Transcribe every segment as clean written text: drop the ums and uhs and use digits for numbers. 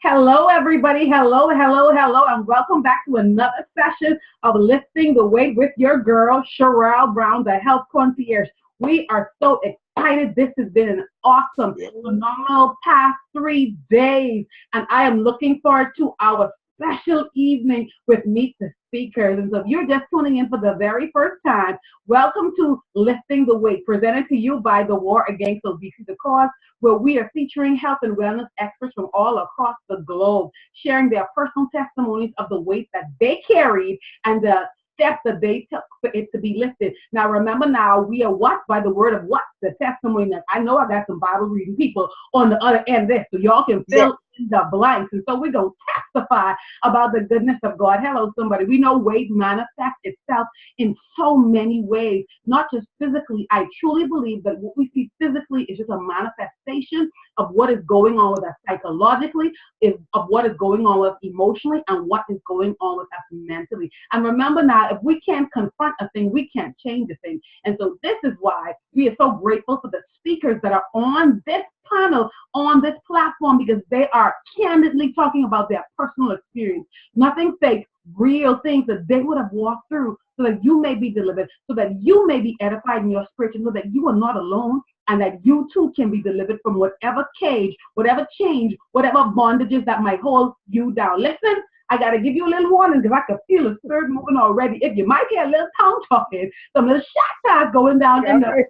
Hello, everybody. Hello, hello, hello, and welcome back to another session of Lifting the Weight with your girl, Sherelle Brown, the Health Concierge. We are so excited. This has been an awesome, phenomenal past 3 days, and I am looking forward to our special evening with Meet the Speakers. And so if you're just tuning in for the very first time, welcome to Lifting the Weight, presented to you by the War Against Obesity, the cause, where we are featuring health and wellness experts from all across the globe, sharing their personal testimonies of the weight that they carried and the steps that they took for it to be lifted. Now, remember now, we are what? By the word of what? The testimony. Now, I know I got some Bible reading people on the other end of this, so y'all can fill in the blanks. And so we're going to testify about the goodness of God. Hello, somebody. We know weight manifests itself in so many ways, not just physically. I truly believe that what we see physically is just a manifestation of what is going on with us psychologically, of what is going on with us emotionally, and what is going on with us mentally. And remember now, if we can't confront a thing, we can't change a thing. And so this is why we are so grateful for the speakers that are on this panel, on this platform, because they are candidly talking about their personal experience. Nothing fake, real things that they would have walked through so that you may be delivered, so that you may be edified in your spirit, and so that you are not alone, and that you too can be delivered from whatever cage, whatever change, whatever bondages that might hold you down. Listen, I got to give you a little warning because I can feel the spirit moving already. If you might hear a little tongue talking, some little shot going down in the,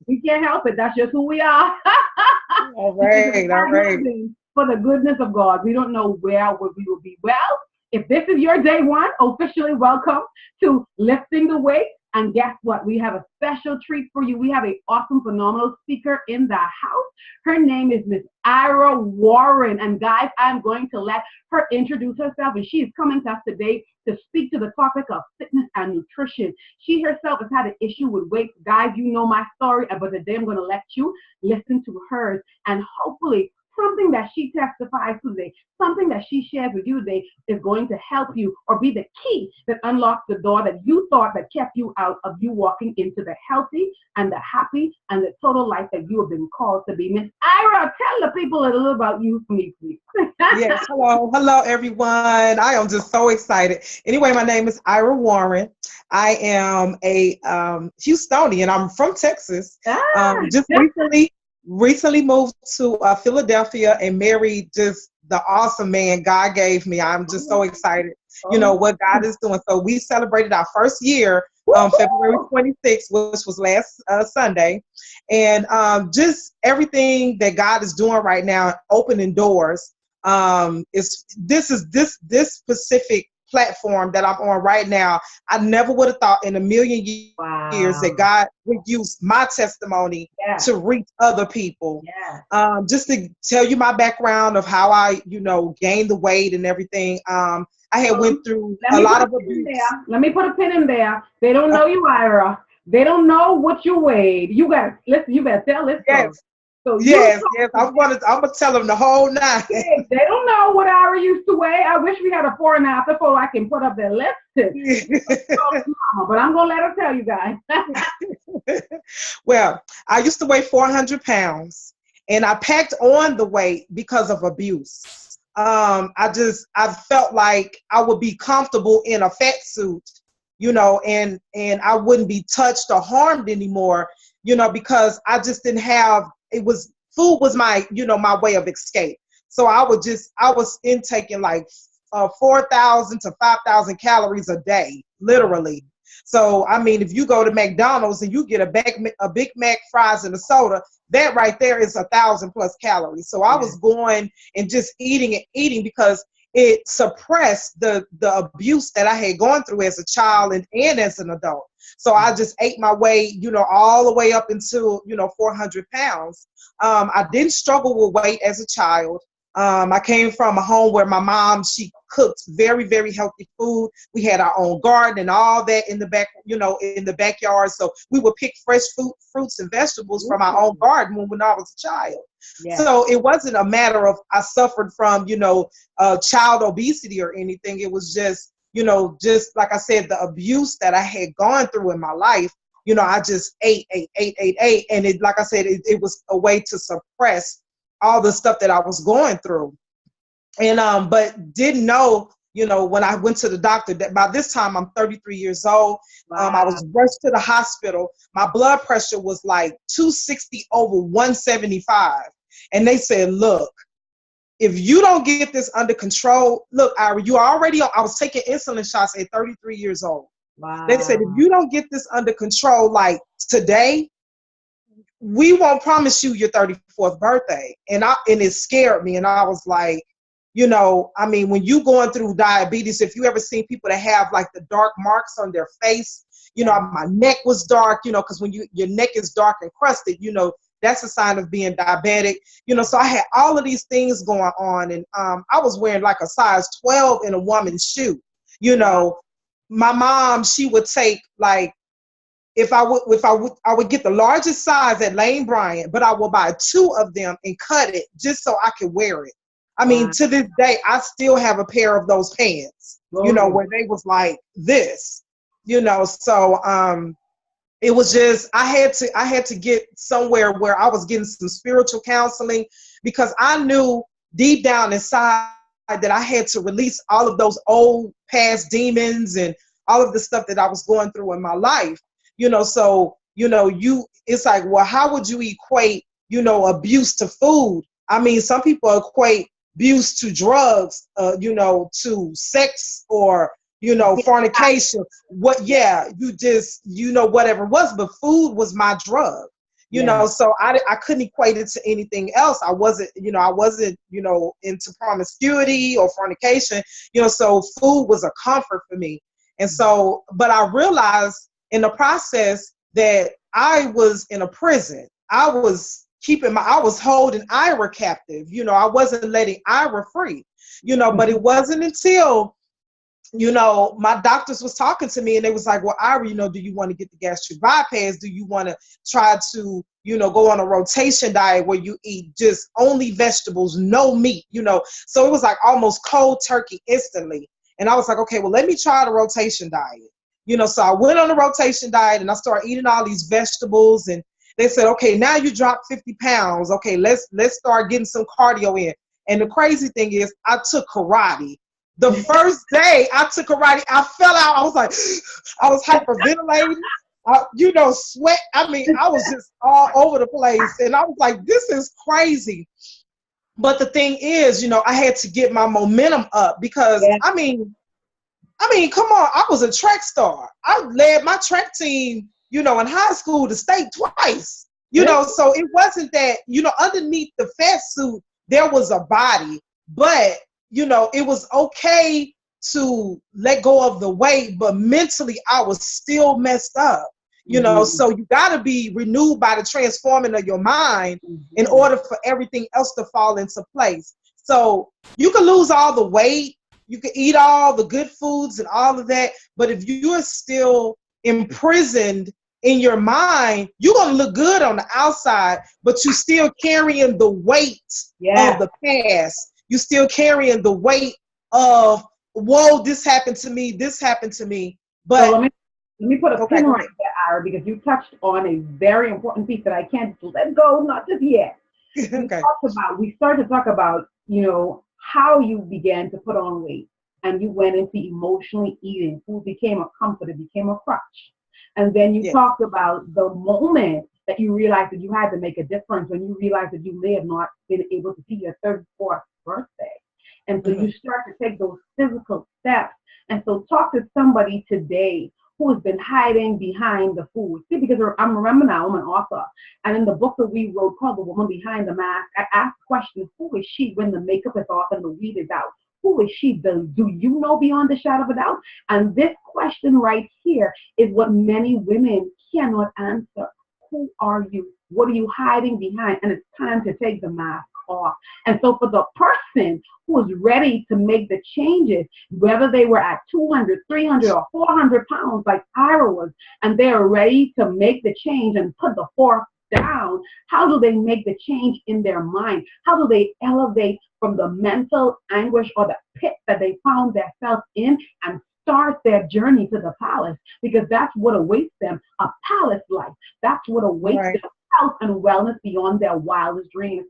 we can't help it. That's just who we are. All right. For the goodness of God, we don't know where we will be. Well, if this is your day one, officially welcome to Lifting the Weight. And guess what? We have a special treat for you. We have an awesome, phenomenal speaker in the house. Her name is Miss Ira Warren. And guys, I'm going to let her introduce herself. And she is coming to us today to speak to the topic of fitness and nutrition. She herself has had an issue with weight. Guys, you know my story, but today I'm going to let you listen to hers. And hopefully something that she testifies today, something that she shares with you today is going to help you or be the key that unlocks the door that you thought that kept you out of you walking into the healthy and the happy and the total life that you have been called to be. Miss Ira, tell the people a little about you for me, please. Yes, hello everyone. I am just so excited. Anyway, my name is Ira Warren. I am a Houstonian. I'm from Texas. Just recently moved to Philadelphia and married just the awesome man God gave me. I'm just so excited, what God is doing. So we celebrated our first year February 26th, which was last Sunday. And just everything that God is doing right now, opening doors, this specific platform that I'm on right now. I never would have thought in a million years that God would use my testimony to reach other people. Just to tell you my background of how I, gained the weight and everything. I had went through a lot of abuse. Let me put a pin in there. They don't know you, Ira. They don't know what you weighed. You got listen. You better tell this. So yes, I'm gonna tell them the whole nine. They don't know what Ira used to weigh. I wish we had a 4.5 before I can put up their list. But I'm gonna let her tell you guys. Well, I used to weigh 400 pounds, and I packed on the weight because of abuse. I felt like I would be comfortable in a fat suit, and I wouldn't be touched or harmed anymore, because I just didn't have. Food was my, my way of escape. So I was intaking like 4,000 to 5,000 calories a day, literally. So, I mean, if you go to McDonald's and you get a Big Mac, fries, and a soda, that right there is 1,000 plus calories. So I was going and just eating because it suppressed the abuse that I had gone through as a child and as an adult. So I just ate my way, all the way up until, 400 pounds. I didn't struggle with weight as a child. I came from a home where my mom, she cooked very, very healthy food. We had our own garden and all that in the back, in the backyard. So we would pick fresh fruits and vegetables from our own garden when I was a child. So it wasn't a matter of I suffered from, child obesity or anything. It was just, just like I said, the abuse that I had gone through in my life. I just ate. And it, like I said, it was a way to suppress all the stuff that I was going through. And but didn't know, when I went to the doctor, that by this time I'm 33 years old. I Wow. was rushed to the hospital. My blood pressure was like 260 over 175. And they said, look, if you don't get this under control, look, Ira, you already on, I was taking insulin shots at 33 years old. They said, if Wow. you don't get this under control, like today, we won't promise you your 34th birthday. And it scared me. And I was like, I mean, when you going through diabetes, if you ever seen people that have like the dark marks on their face, my neck was dark, because when your neck is dark and crusted, that's a sign of being diabetic. So I had all of these things going on, and I was wearing like a size 12 in a woman's shoe. My mom, she would take like, I would get the largest size at Lane Bryant, but I will buy 2 of them and cut it just so I could wear it. I mean, to this day, I still have a pair of those pants, where they was like this, so it was just, I had to get somewhere where I was getting some spiritual counseling, because I knew deep down inside that I had to release all of those old past demons and all of the stuff that I was going through in my life. So, it's like, well, how would you equate, abuse to food? I mean, some people equate abuse to drugs, to sex, or, fornication. You just, whatever it was, but food was my drug, so I couldn't equate it to anything else. I wasn't, into promiscuity or fornication, so food was a comfort for me. And so, but I realized in the process that I was in a prison. I was holding Ira captive. I wasn't letting Ira free, but it wasn't until, my doctors was talking to me and they was like, well, Ira, do you want to get the gastric bypass? Do you want to try to, go on a rotation diet where you eat just only vegetables, no meat, So it was like almost cold turkey instantly. And I was like, okay, well, let me try the rotation diet. So I went on a rotation diet and I started eating all these vegetables, and they said, okay, now you dropped 50 pounds. Okay, let's start getting some cardio in. And the crazy thing is, I took karate. The first day I took karate, I fell out. I was like, I was hyperventilating, sweat. I mean, I was just all over the place. And I was like, this is crazy. But the thing is, I had to get my momentum up because, I mean, come on, I was a track star. I led my track team, in high school to state twice, so it wasn't that, underneath the fat suit, there was a body, but, it was okay to let go of the weight, but mentally I was still messed up, so you got to be renewed by the transforming of your mind in order for everything else to fall into place. So you can lose all the weight, you can eat all the good foods and all of that, but if you're still imprisoned in your mind, you're going to look good on the outside, but you're still carrying the weight of the past. You're still carrying the weight of, whoa, this happened to me, this happened to me. But so let me put a pin right there, Ira, because you touched on a very important piece that I can't let go, not just yet. We started to talk about, how you began to put on weight, and you went into emotionally eating. Food became a comfort, it became a crutch. And then you talked about the moment that you realized that you had to make a difference, when you realized that you may have not been able to see your 34th birthday. And so you start to take those physical steps. And so talk to somebody today who has been hiding behind the food. See, because I remember now, I'm an author. And in the book that we wrote called The Woman Behind the Mask, I asked the question, who is she when the makeup is off and the weed is out? Who is she? Do you know beyond the shadow of a doubt? And this question right here is what many women cannot answer. Who are you? What are you hiding behind? And it's time to take the mask off. And so for the person who is ready to make the changes, whether they were at 200, 300, or 400 pounds like Ira was, and they're ready to make the change and put the fork down, how do they make the change in their mind? How do they elevate from the mental anguish or the pit that they found themselves in and start their journey to the palace? Because that's what awaits them, a palace life. That's what awaits them, health and wellness beyond their wildest dreams.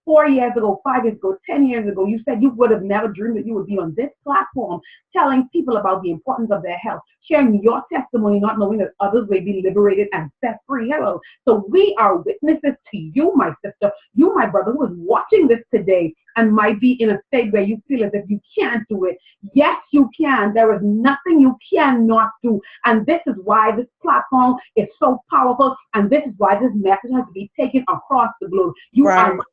4 years ago, 5 years ago, 10 years ago, you said you would have never dreamed that you would be on this platform telling people about the importance of their health, sharing your testimony, not knowing that others may be liberated and set free. Hello. So we are witnesses to you, my sister, you, my brother, who is watching this today and might be in a state where you feel as if you can't do it. Yes, you can. There is nothing you cannot do. And this is why this platform is so powerful. And this is why this message has to be taken across the globe. You are not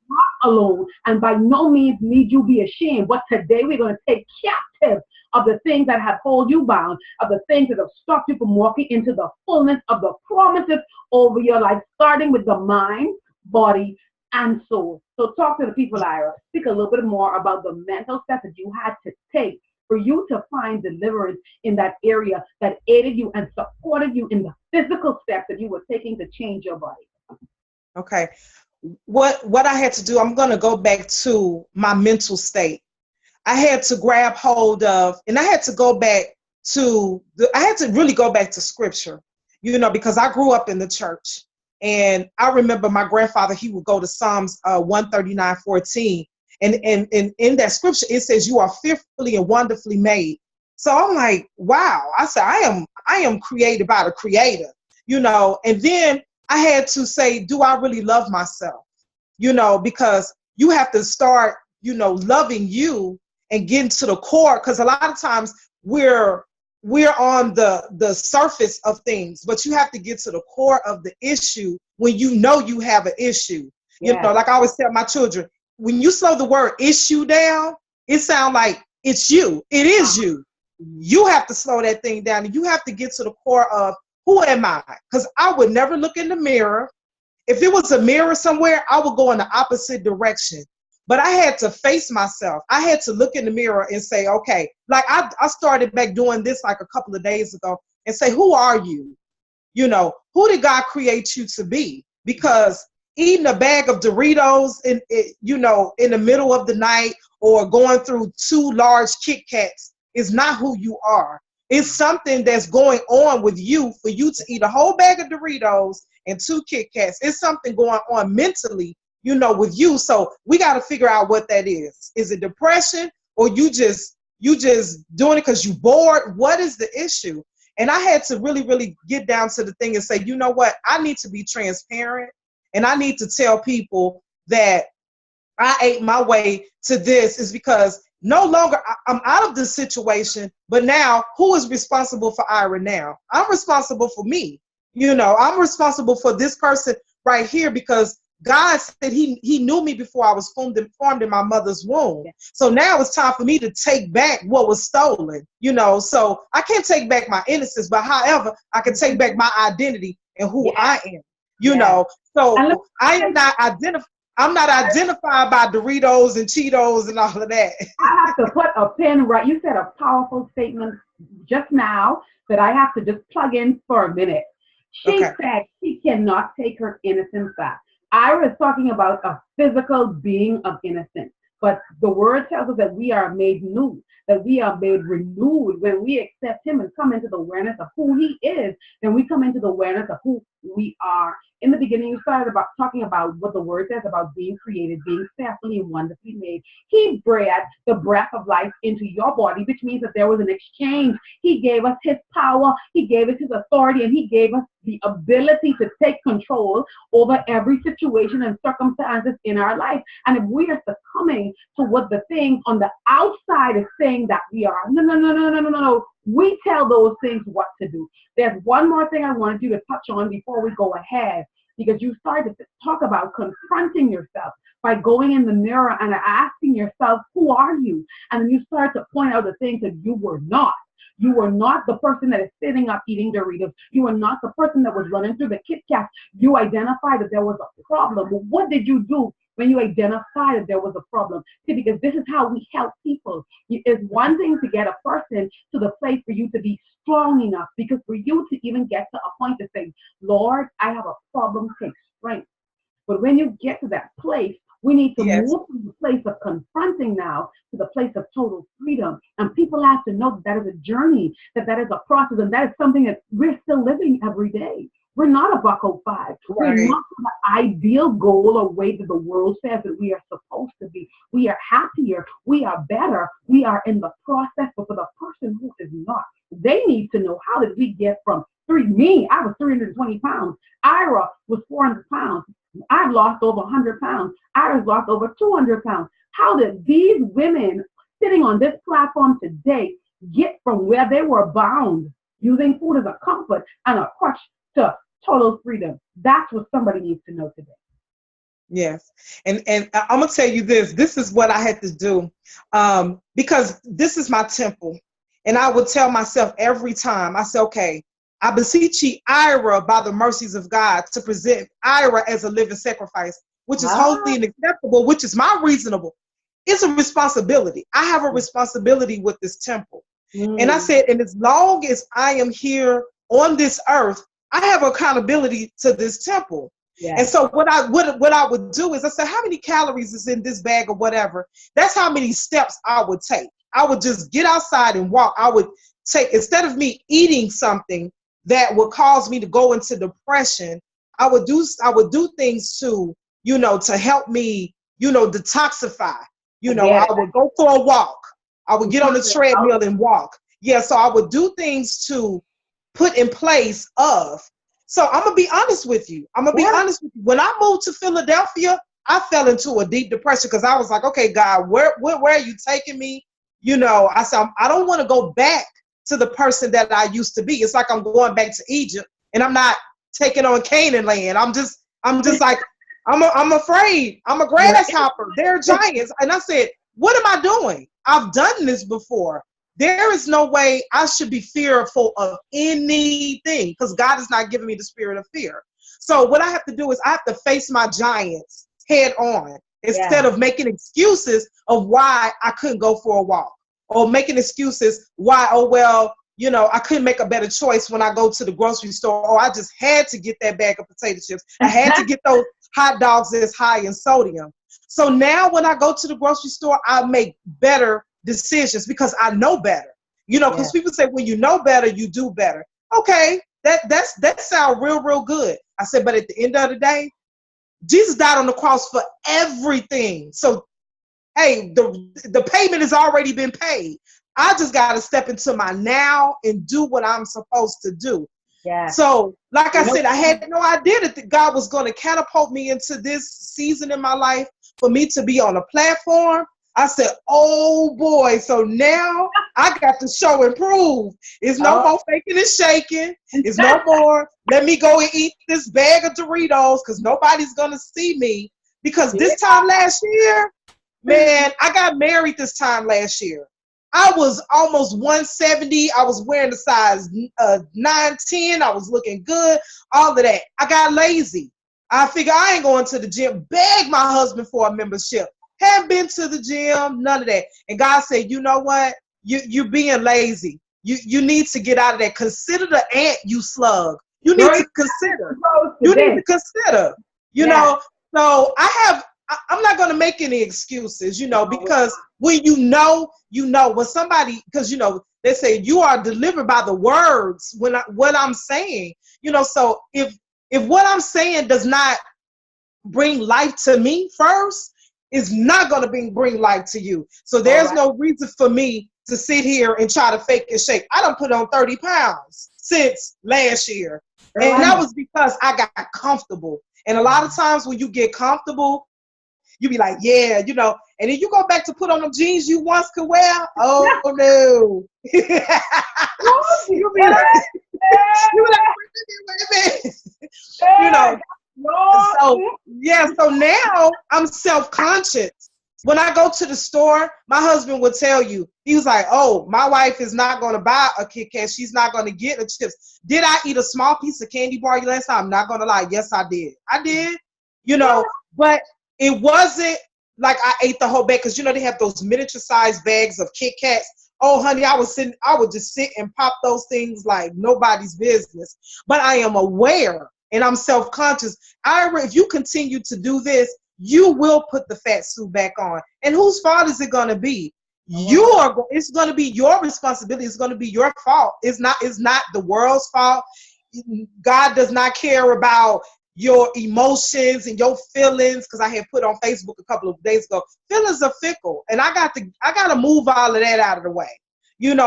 alone. And by no means need you be ashamed. But today we're going to take captive of the things that have hold you bound, of the things that have stopped you from walking into the fullness of the promises over your life, starting with the mind, body, and soul. So talk to the people, Ira. Speak a little bit more about the mental steps that you had to take for you to find deliverance in that area that aided you and supported you in the physical steps that you were taking to change your body. Okay. What I had to do, I'm going to go back to my mental state. I had to grab hold of, and I had to go back to, I had to really go back to scripture, because I grew up in the church. And I remember my grandfather, he would go to Psalms 139:14. And in that scripture, it says, you are fearfully and wonderfully made. So I'm like, wow. I said, I am created by the creator, and then I had to say, do I really love myself? Because you have to start, loving you and getting to the core. Because a lot of times we're on the surface of things, but you have to get to the core of the issue when you have an issue. Yeah. Like I always tell my children, when you slow the word issue down, it sounds like it's you. It is you. You have to slow that thing down, and you have to get to the core of, who am I? Because I would never look in the mirror. If it was a mirror somewhere, I would go in the opposite direction. But I had to face myself. I had to look in the mirror and say, okay, like I started back doing this like a couple of days ago and say, who are you? Who did God create you to be? Because eating a bag of Doritos in the middle of the night or going through 2 large Kit Kats is not who you are. It's something that's going on with you for you to eat a whole bag of Doritos and 2 Kit Kats. It's something going on mentally, with you. So we got to figure out what that is. Is it depression, or you just doing it because you bored? What is the issue? And I had to really, really get down to the thing and say, you know what? I need to be transparent, and I need to tell people that I ate my way to this is because no longer I'm out of this situation, but now who is responsible for Ira now? I'm responsible for me. I'm responsible for this person right here, because God said he knew me before I was formed in my mother's womb. So now it's time for me to take back what was stolen, so I can't take back my innocence, but however, I can take back my identity and who I am, so I'm not identified by Doritos and Cheetos and all of that. I have to put a pin right. You said a powerful statement just now that I have to just plug in for a minute. She said she cannot take her innocence back. I was talking about a physical being of innocence, but the word tells us that we are made new, that we are made renewed when we accept him and come into the awareness of who he is. Then we come into the awareness of who we are. In the beginning, you started talking about what the word says about being created, being fearfully and wonderfully made. He breathed the breath of life into your body, which means that there was an exchange. He gave us his power, he gave us his authority, and he gave us the ability to take control over every situation and circumstances in our life. And if we are succumbing to what the things on the outside is saying that we are, no. We tell those things what to do. There's one more thing I wanted you to touch on before we go ahead, because you started to talk about confronting yourself by going in the mirror and asking yourself, who are you? And then you start to point out the things that you were not. You were not the person that is sitting up eating Doritos. You were not the person that was running through the Kit Kat. You identified that there was a problem. But what did you do when you identified that there was a problem? See, because this is how we help people. It's one thing to get a person to the place for you to be strong enough, because for you to even get to a point to say, Lord, I have a problem, takes strength. But when you get to that place, we need to move from the place of confronting now to the place of total freedom. And people have to know that that is a journey, that that is a process, and that is something that we're still living every day. We're not a $1.05. We're Right. not the ideal goal or way that the world says that we are supposed to be. We are happier. We are better. We are in the process. But for the person who is not, they need to know, how did we get from I was 320 pounds. Ira was 400 pounds. I've lost over 100 pounds. Ira's lost over 200 pounds. How did these women sitting on this platform today get from where they were bound, using food as a comfort and a crutch, to total freedom? That's what somebody needs to know today. Yes. And I'm going to tell you this. This is what I had to do, because this is my temple. And I would tell myself every time, I say, okay, I beseech ye, Ira, by the mercies of God, to present Ira as a living sacrifice, which is holy and acceptable, which is my reasonable. It's a responsibility. I have a responsibility with this temple. And I said, and as long as I am here on this earth, I have accountability to this temple. Yeah. And so what I would do is, I said, how many calories is in this bag or whatever? That's how many steps I would take. I would just get outside and walk. I would take, instead of me eating something that would cause me to go into depression, I would do things to, to help me, detoxify. I would go for a walk. I would get on the treadmill and walk. Yeah, so I would do things to put in place of. So I'm going to be honest with you. When I moved to Philadelphia, I fell into a deep depression because I was like, okay, God, where are you taking me? I said, I don't want to go back to the person that I used to be. It's like I'm going back to Egypt and I'm not taking on Canaan land. I'm just like, I'm afraid. I'm a grasshopper. They're giants. And I said, what am I doing? I've done this before. There is no way I should be fearful of anything because God is not giving me the spirit of fear. So what I have to do is I have to face my giants head on instead of making excuses of why I couldn't go for a walk or making excuses why, I couldn't make a better choice when I go to the grocery store. Or I just had to get that bag of potato chips. I had to get those hot dogs that's high in sodium. So now when I go to the grocery store, I make better decisions because I know better. Because people say when you know better, you do better. Okay, that sounds real good. I said, but at the end of the day, Jesus died on the cross for everything. So, hey, the payment has already been paid. I just got to step into my now and do what I'm supposed to do. Yeah. So, like I said, I had no idea that God was going to catapult me into this season in my life for me to be on a platform. I said, oh boy, so now I got to show and prove. It's no more faking and shaking. It's no more, let me go and eat this bag of Doritos because nobody's going to see me. Because this time last year, man, I got married this time last year. I was almost 170. I was wearing the size 9-10. I was looking good, all of that. I got lazy. I figured I ain't going to the gym. Begged my husband for a membership. Haven't been to the gym, none of that. And God said, you know what? You're being lazy. You need to get out of that. Consider the ant, you slug. You need to consider. You need to consider. You know, so I'm not going to make any excuses, because when you know, when somebody, because, they say you are delivered by the words what I'm saying, so if what I'm saying does not bring life to me first, it's not going to bring life to you. So there's no reason for me to sit here and try to fake and shake. I done put on 30 pounds since last year. And that was because I got comfortable. And a lot of times when you get comfortable, you be like, yeah, and then you go back to put on them jeans you once could wear. Oh, no. You be like, wait a minute. So now I'm self-conscious. When I go to the store, my husband would tell you, he was like, oh, my wife is not going to buy a Kit Kat. She's not going to get the chips. Did I eat a small piece of candy bar last time? I'm not going to lie. Yes, I did. But it wasn't like I ate the whole bag because, they have those miniature sized bags of Kit Kats. Oh, honey, I would just sit and pop those things like nobody's business. But I am aware and I'm self-conscious. Ira, if you continue to do this, you will put the fat suit back on. And whose fault is it going to be? It's going to be your responsibility. It's going to be your fault. It's not the world's fault. God does not care about your emotions and your feelings, because I had put on Facebook a couple of days ago, feelings are fickle, and I got to move all of that out of the way,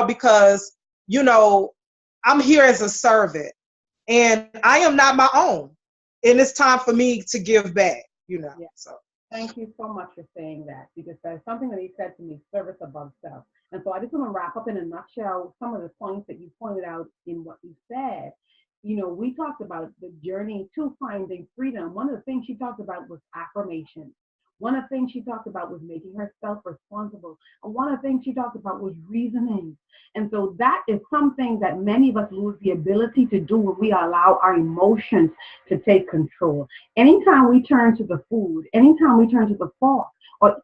because I'm here as a servant, and I am not my own, and it's time for me to give back. Yeah. So thank you so much for saying that, because that's something that he said to me: service above self. And so I just want to wrap up in a nutshell some of the points that you pointed out in what you said. We talked about the journey to finding freedom. One of the things she talked about was affirmation. One of the things she talked about was making herself responsible. And one of the things she talked about was reasoning. And so that is something that many of us lose the ability to do when we allow our emotions to take control. Anytime we turn to the food, anytime we turn to the fork, or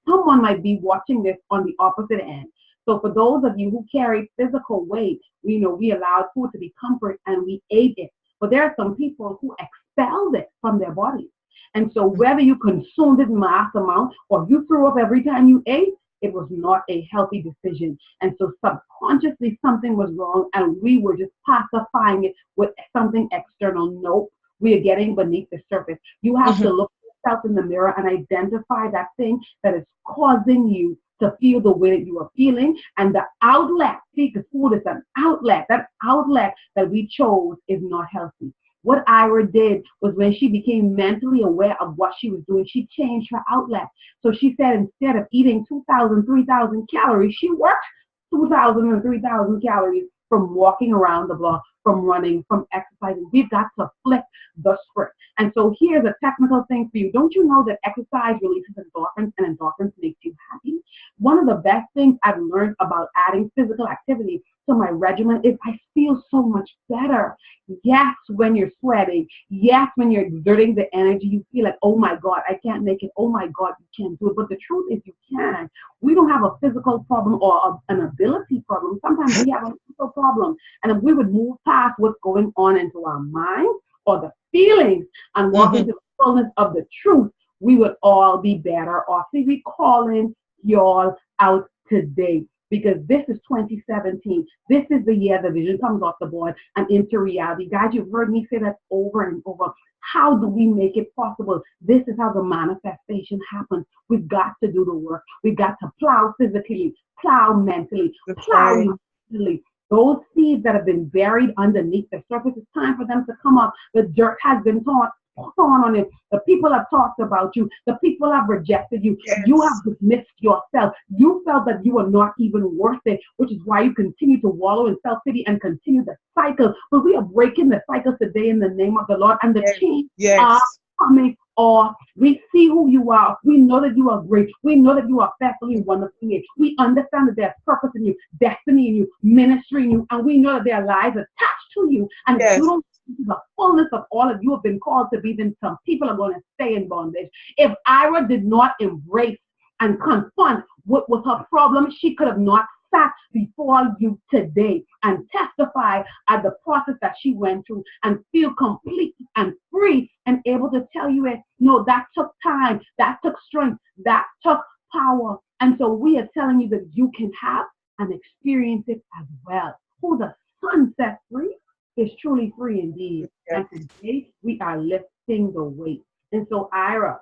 someone might be watching this on the opposite end. So for those of you who carry physical weight, we allowed food to be comfort and we ate it. But there are some people who expelled it from their bodies. And so whether you consumed it in mass amount or you threw up every time you ate, it was not a healthy decision. And so subconsciously something was wrong and we were just pacifying it with something external. Nope, we are getting beneath the surface. You have to look yourself in the mirror and identify that thing that is causing you to feel the way that you are feeling, and the outlet, see, the food is an outlet. That outlet that we chose is not healthy. What Ira did was, when she became mentally aware of what she was doing, she changed her outlet. So she said, instead of eating 2,000, 3,000 calories, she worked 2,000 and 3,000 calories from walking around the block, from running, from exercising. We've got to flip the script. And so here's a technical thing for you. Don't you know that exercise releases endorphins, and endorphins makes you happy? One of the best things I've learned about adding physical activity to my regimen is I feel so much better. Yes, when you're sweating. Yes, when you're exerting the energy, you feel like, oh my God, I can't make it. Oh my God, you can't do it. But the truth is you can. We don't have a physical problem or an ability problem. Sometimes we have a physical problem. And if we would move past what's going on into our mind or the feelings and walk into the fullness of the truth, we would all be better off. See, we calling y'all out today, because this is 2017. This is the year the vision comes off the board and into reality. Guys, you've heard me say that over and over. How do we make it possible? This is how the manifestation happens. We've got to do the work. We've got to plow physically, plow mentally, plow emotionally. Those seeds that have been buried underneath the surface, it's time for them to come up. The dirt has been torn on it. The people have talked about you. The people have rejected you. Yes. You have dismissed yourself. You felt that you were not even worth it, which is why you continue to wallow in self-pity and continue the cycle. But we are breaking the cycle today in the name of the Lord, and the change are coming off. We see who you are. We know that you are great. We know that you are fearfully and wonderfully made. We understand that there's purpose in you, destiny in you, ministry in you, and we know that there are lives attached to you. And if you don't see the fullness of all of you have been called to be, then some people are going to stay in bondage. If Ira did not embrace and confront what was her problem, she could have not sat before you today and testify at the process that she went through and feel complete and free and able to tell you it. No, that took time, that took strength, that took power. And so we are telling you that you can have and experience it as well. Who the Son sets free is truly free indeed. And today we are lifting the weight. And so, Ira,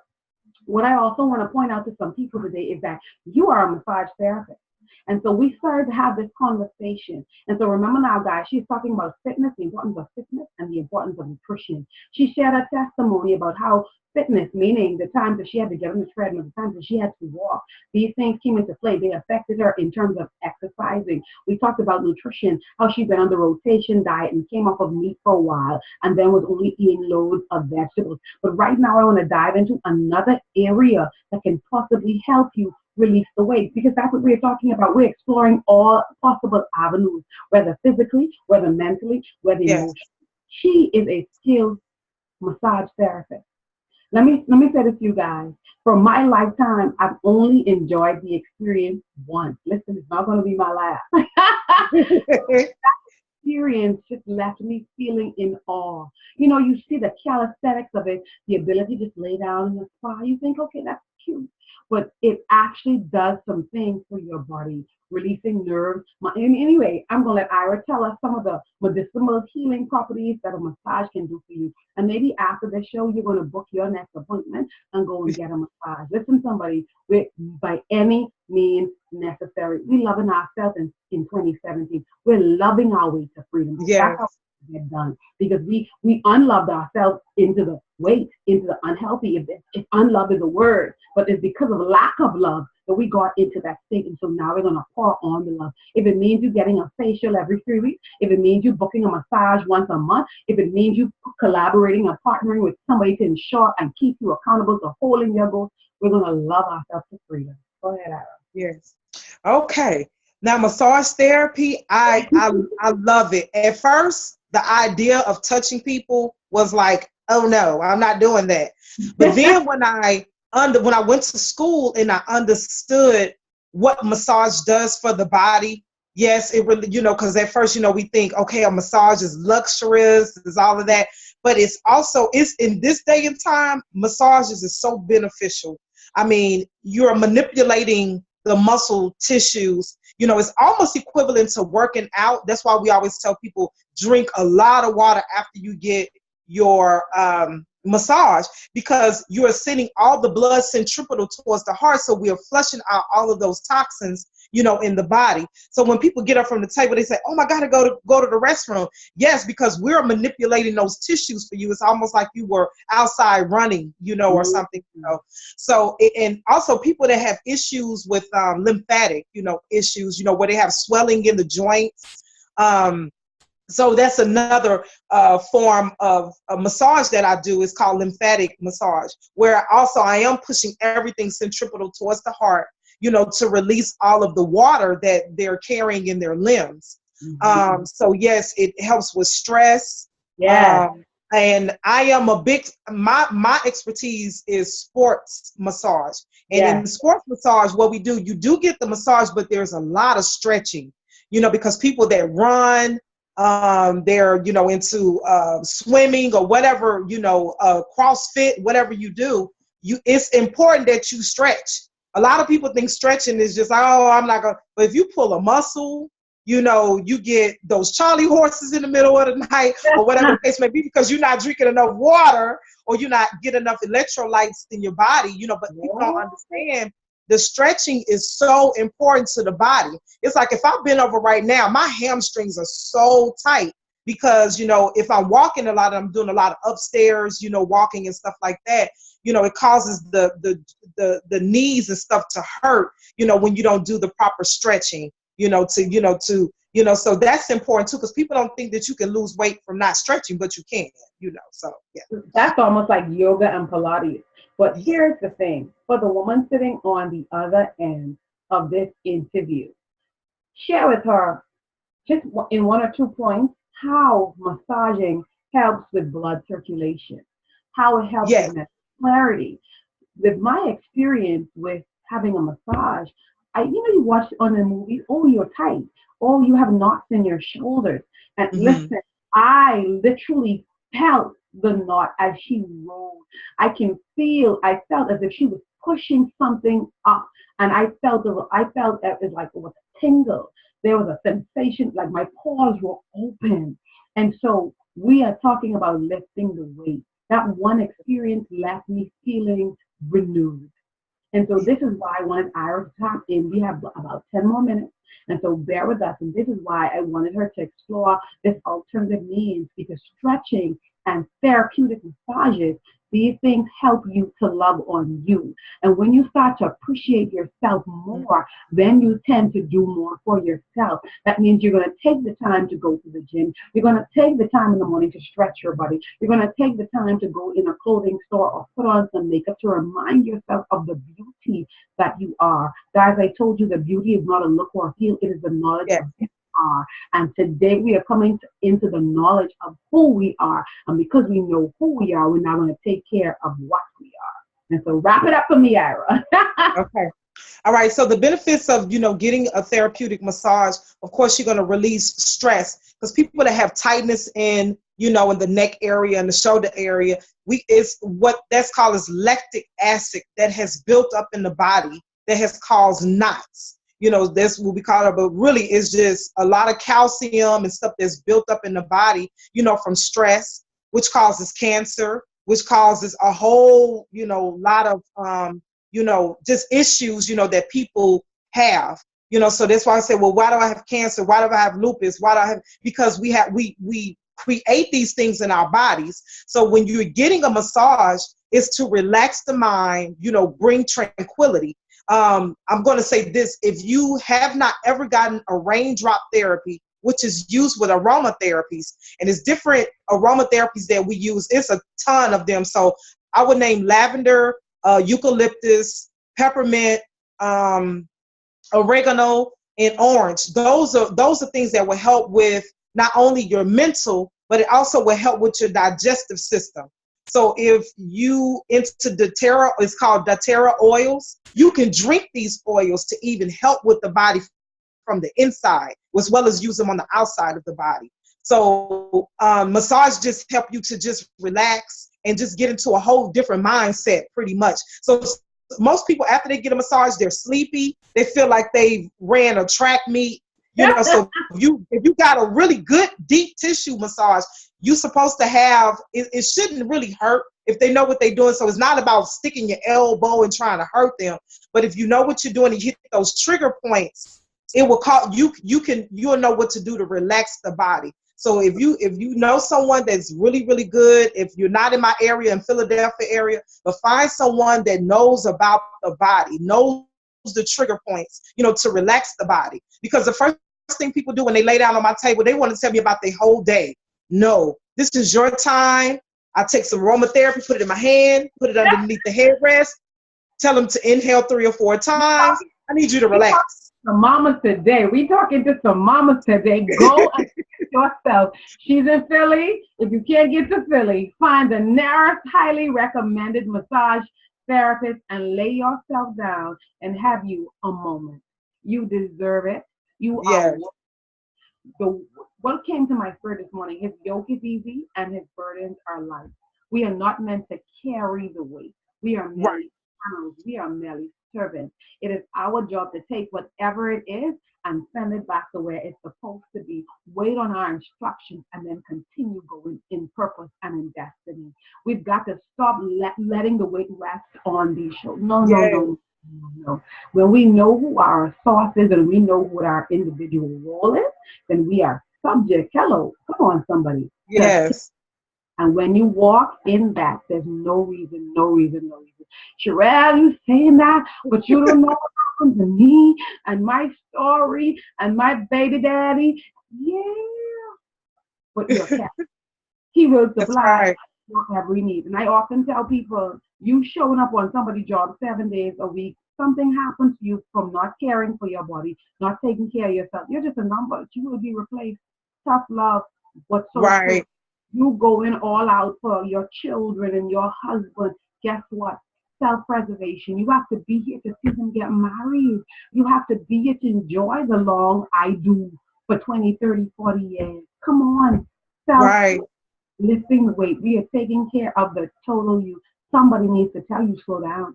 what I also want to point out to some people today is that you are a massage therapist. And so we started to have this conversation. And so remember now, guys, she's talking about fitness, the importance of fitness, and the importance of nutrition. She shared a testimony about how fitness, meaning the times that she had to get on the treadmill, the times that she had to walk, these things came into play. They affected her in terms of exercising. We talked about nutrition, how she'd been on the rotation diet and came off of meat for a while and then was only eating loads of vegetables. But right now I want to dive into another area that can possibly help you release the weight, because that's what we're talking about. We're exploring all possible avenues, whether physically, whether mentally, whether emotionally. She is a skilled massage therapist. Let me say this to you guys. For my lifetime, I've only enjoyed the experience once. Listen, it's not going to be my last. That experience just left me feeling in awe. You know, you see the calisthenics of it, the ability to just lay down in the spa. You think, okay, that's cute. but it actually does some things for your body, releasing nerves. Anyway, I'm going to let Ira tell us some of the medicinal healing properties that a massage can do for you. And maybe after the show, you're going to book your next appointment and go and get a massage. Listen, somebody, by any means necessary. We loving ourselves in 2017. We're loving our way to freedom. Yes. That's how we get done, because we unloved ourselves into the weight, into the unhealthy. If unlove is a word, but it's because of lack of love that we got into that state. And so now we're going to pour on the love. If it means you getting a facial every 3 weeks, if it means you booking a massage once a month, if it means you collaborating or partnering with somebody to ensure and keep you accountable to holding your goals, we're going to love ourselves to freedom. Go ahead, Ira. Yes. Okay. Now, massage therapy, I love it. At first, the idea of touching people was like, oh no, I'm not doing that. But then when I went to school and I understood what massage does for the body, yes, it really, because at first, we think, okay, a massage is luxurious, is all of that. But it's in this day and time, massages is so beneficial. I mean, you're manipulating the muscle tissues. It's almost equivalent to working out. That's why we always tell people drink a lot of water after you get your massage, because you are sending all the blood centripetal towards the heart. So we are flushing out all of those toxins, in the body. So when people get up from the table, they say, oh my God, I go to the restroom. Yes, because we're manipulating those tissues for you. It's almost like you were outside running, or something, So, and also people that have issues with lymphatic, issues, where they have swelling in the joints. So that's another form of a massage that I do. Is called lymphatic massage, where also I am pushing everything centripetal towards the heart, to release all of the water that they're carrying in their limbs. Mm-hmm. So yes, it helps with stress. Yeah. And I am my expertise is sports massage. And in sports massage, what we do, you do get the massage, but there's a lot of stretching, because people that run, they're, into swimming or whatever, CrossFit, whatever you do, it's important that you stretch. A lot of people think stretching is just, oh, I'm not going to, but if you pull a muscle, you get those Charlie horses in the middle of the night or whatever the case may be, because you're not drinking enough water or you're not getting enough electrolytes in your body, but people don't understand the stretching is so important to the body. It's like if I bend over right now, my hamstrings are so tight because, if I'm walking a lot, I'm doing a lot of upstairs, walking and stuff like that, it causes the knees and stuff to hurt, when you don't do the proper stretching, so that's important too, because people don't think that you can lose weight from not stretching, but you can, so yeah. That's almost like yoga and Pilates. But here's the thing, for the woman sitting on the other end of this interview, share with her just in 1 or 2 points how massaging helps with blood circulation, how it helps with mental clarity. With my experience with having a massage, you watch on a movie, oh, you're tight, oh, you have knots in your shoulders. And listen, I literally felt the knot as she rolled. I felt as if she was pushing something up, and I felt it was like it was a tingle. There was a sensation, like my pores were open. And so we are talking about lifting the weight. That one experience left me feeling renewed. And so this is why I wanted Ira to tap in. We have about 10 more minutes. And so bear with us. And this is why I wanted her to explore this alternative means, because stretching and therapeutic massages, these things help you to love on you. And when you start to appreciate yourself more, then you tend to do more for yourself. That means you're going to take the time to go to the gym. You're going to take the time in the morning to stretch your body. You're going to take the time to go in a clothing store or put on some makeup to remind yourself of the beauty that you are. Guys, I told you the beauty is not a look or a feel. It is the knowledge of who you are. And today we are coming into the knowledge of who we are. And because we know who we are, we're now going to take care of what we are. And so wrap it up for me, Ira. Okay. All right. So the benefits of, getting a therapeutic massage, of course, you're going to release stress, because people that have tightness in in the neck area and the shoulder area. It's what that's called is lactic acid that has built up in the body that has caused knots. That's what we call it, but really it's just a lot of calcium and stuff that's built up in the body, from stress, which causes cancer, which causes a whole, lot of, just issues, that people have, so that's why I say, well, why do I have cancer? Why do I have lupus? Why do I have, because we create these things in our bodies. So when you're getting a massage, it's to relax the mind, bring tranquility. I'm going to say this, if you have not ever gotten a raindrop therapy, which is used with aromatherapies, and it's different aromatherapies that we use, it's a ton of them. So I would name lavender, eucalyptus, peppermint, oregano, and orange. Those are things that will help with not only your mental, but it also will help with your digestive system. So if you into doTERRA, it's called doTERRA oils, you can drink these oils to even help with the body from the inside, as well as use them on the outside of the body. So massage just help you to just relax and just get into a whole different mindset pretty much. So most people, after they get a massage, they're sleepy. They feel like they ran a track meet. So if you got a really good deep tissue massage, you're supposed to have, it shouldn't really hurt if they know what they're doing. So it's not about sticking your elbow and trying to hurt them. But if you know what you're doing and you hit those trigger points, it will call you'll know what to do to relax the body. So if you know someone that's really, really good, if you're not in my area, in Philadelphia area, but find someone that knows about the body, knows the trigger points, to relax the body. Because the first thing people do when they lay down on my table, they want to tell me about their whole day. No, this is your time. I take some aromatherapy, put it in my hand, put it underneath the headrest, tell them to inhale 3 or 4 times. I need you to relax. Some mamas today. We talking to some mamas today. Go and yourself. She's in Philly. If you can't get to Philly, find the nearest highly recommended massage therapist and lay yourself down and have you a moment. You deserve it. You are. What came to my spirit this morning, his yoke is easy and his burdens are light. We are not meant to carry the weight. We are merely servants. We are merely servants. It is our job to take whatever it is and send it back to where it's supposed to be. Wait on our instructions and then continue going in purpose and in destiny. We've got to stop letting the weight rest on these shoulders. No. When we know who our source is and we know what our individual role is, then we are subject. Hello, come on, somebody. Yes. And when you walk in that, there's no reason. Sherelle, you saying that, but you don't know what happened to me and my story and my baby daddy. Yeah. But you're a cat. He will supply your every need. And I often tell people, you showing up on somebody's job 7 days a week, something happens to you from not caring for your body, not taking care of yourself. You're just a number. You will be replaced. Tough love. What's so true. You going all out for your children and your husband. Guess what? Self-preservation. You have to be here to see them get married. You have to be here to enjoy the long I do for 20, 30, 40 years. Come on. Lifting the weight. We are taking care of the total you. Somebody needs to tell you slow down.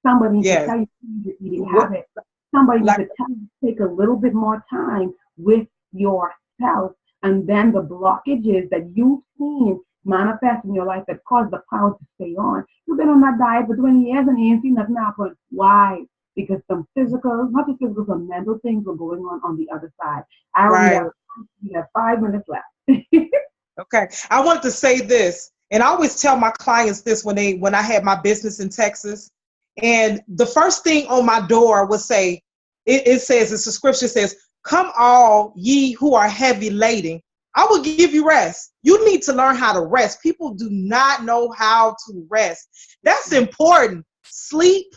Somebody needs to tell you your eating habit. Somebody needs to tell you to take a little bit more time with yourself. And then the blockages that you've seen manifest in your life that cause the pound to stay on. You've been on that diet for 20 years and you ain't seen nothing happen. Why? Because some physical, not just physical, some mental things were going on the other side. We have 5 minutes left. Okay. I wanted to say this, and I always tell my clients this when I had my business in Texas. And the first thing on my door would say, it says, the scripture says, "Come all ye who are heavy laden, I will give you rest." You need to learn how to rest. People do not know how to rest. That's important. Sleep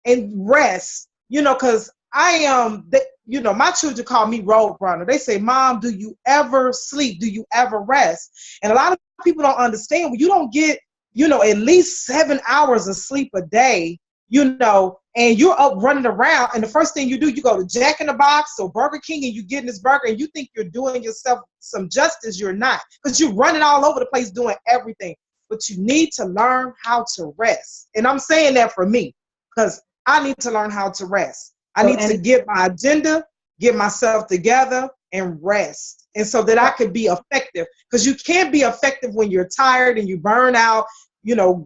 and rest, because my children call me road runner. They say, "Mom, do you ever sleep? Do you ever rest?" And a lot of people don't understand. When you don't get, at least 7 hours of sleep a day, and you're up running around, and the first thing you do, you go to Jack in the Box or Burger King, and you get in this burger, and you think you're doing yourself some justice. You're not, because you're running all over the place doing everything. But you need to learn how to rest. And I'm saying that for me, because I need to learn how to rest. I need to get my agenda, get myself together, and rest. And so that I could be effective. Because you can't be effective when you're tired and you burn out.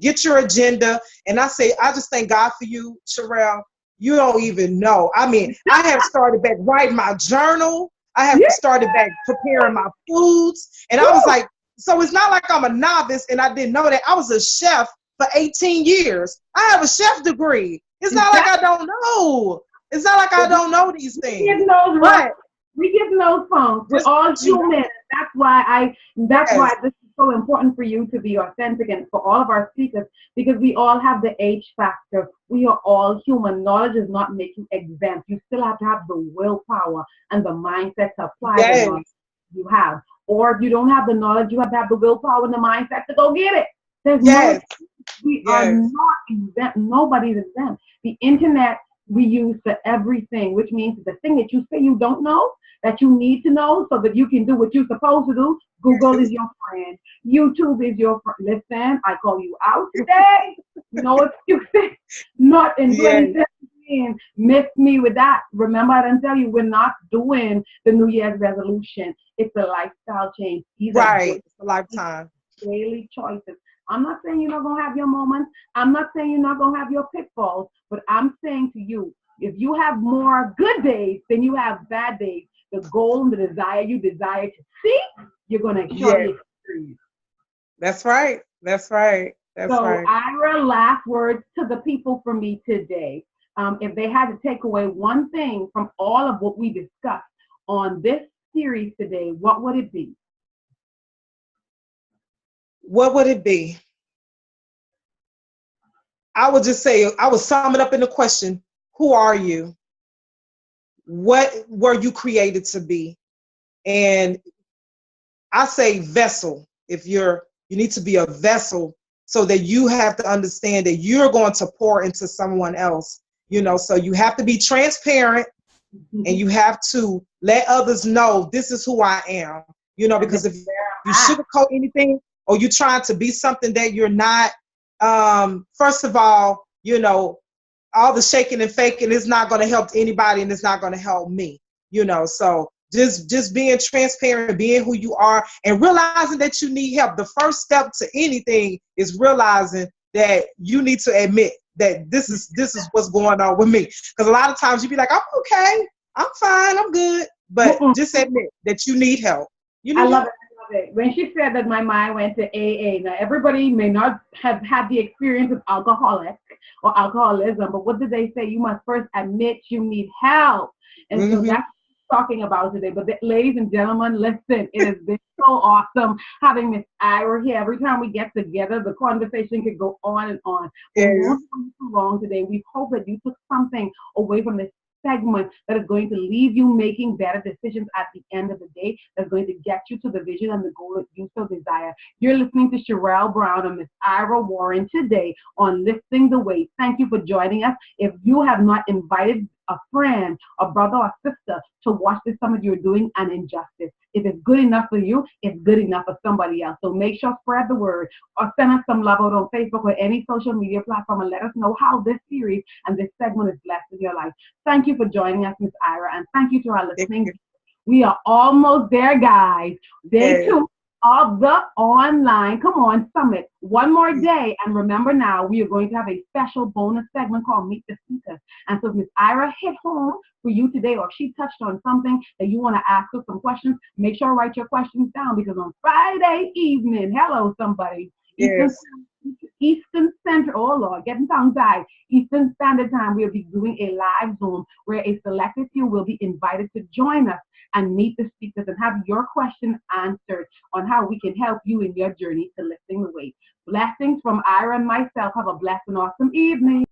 Get your agenda. And I just thank God for you, Sherelle. You don't even know. I mean, I have started back writing my journal. I have started back preparing my foods. And I was like, so it's not like I'm a novice and I didn't know that. I was a chef for 18 years. I have a chef degree. It's not like I don't know. It's not like I don't know these things. We get those phones. We're all human. That's why this is so important for you to be authentic, and for all of our speakers, because we all have the H factor. We are all human. Knowledge does not make you exempt. You still have to have the willpower and the mindset to apply the knowledge you have. Or if you don't have the knowledge, you have to have the willpower and the mindset to go get it. We are not exempt. Nobody's exempt. The internet we use for everything, which means the thing that you say you don't know, that you need to know so that you can do what you're supposed to do. Google is your friend. YouTube is your friend. Listen, I call you out today. No excuses. Not in 2017. Miss me with that. Remember, I didn't tell you, we're not doing the New Year's resolution. It's a lifestyle change. It's a lifetime. Daily choices. I'm not saying you're not going to have your moments. I'm not saying you're not going to have your pitfalls. But I'm saying to you, if you have more good days than you have bad days, the goal and the desire you desire to see, you're going to surely experience. That's right. Ira, last words to the people from me today. If they had to take away one thing from all of what we discussed on this series today, what would it be? What would it be? I would just say, I would sum it up in the question, who are you? What were you created to be? And I say vessel. If you need to be a vessel, so that you have to understand that you're going to pour into someone else, so you have to be transparent and you have to let others know this is who I am, because if you sugarcoat anything or you're trying to be something that you're not, first of all, all the shaking and faking is not going to help anybody, and it's not going to help me, so just being transparent, being who you are, and realizing that you need help. The first step to anything is realizing that you need to admit that this is what's going on with me. Because a lot of times you be like, I'm okay, I'm fine, I'm good, but just admit that you need help. I love it. When she said that, my mind went to AA. Now, everybody may not have had the experience of alcoholic or alcoholism, but what did they say? You must first admit you need help. And so that's what we're talking about today. But ladies and gentlemen, listen, it has been so awesome having Miss Ira here. Every time we get together, the conversation could go on and on. But we won't go too long today. We hope that you took something away from this segment that is going to leave you making better decisions at the end of the day, that's going to get you to the vision and the goal that you so desire. You're listening to Sherelle Brown and Miss Ira Warren today on Lifting the Weight. Thank you for joining us. If you have not invited a friend, a brother or sister to watch this summit, you're doing an injustice. If it's good enough for you, it's good enough for somebody else. So make sure spread the word, or send us some love out on Facebook or any social media platform, and let us know how this series and this segment is blessed in your life. Thank you for joining us, Ms. Ira, and thank you to our listening. We are almost there, guys. Day 2 of the online summit. One more day, and remember now, we are going to have a special bonus segment called Meet the Speakers. And so if Ms. Ira hit home for you today, or if she touched on something that you want to ask her some questions, make sure to write your questions down, because on Friday evening, hello somebody, Eastern Center, oh Lord, getting tongue tied, Eastern Standard Time, we'll be doing a live Zoom where a selected few will be invited to join us and meet the speakers and have your question answered on how we can help you in your journey to lifting the weight. Blessings from Ira and myself. Have a blessed and awesome evening.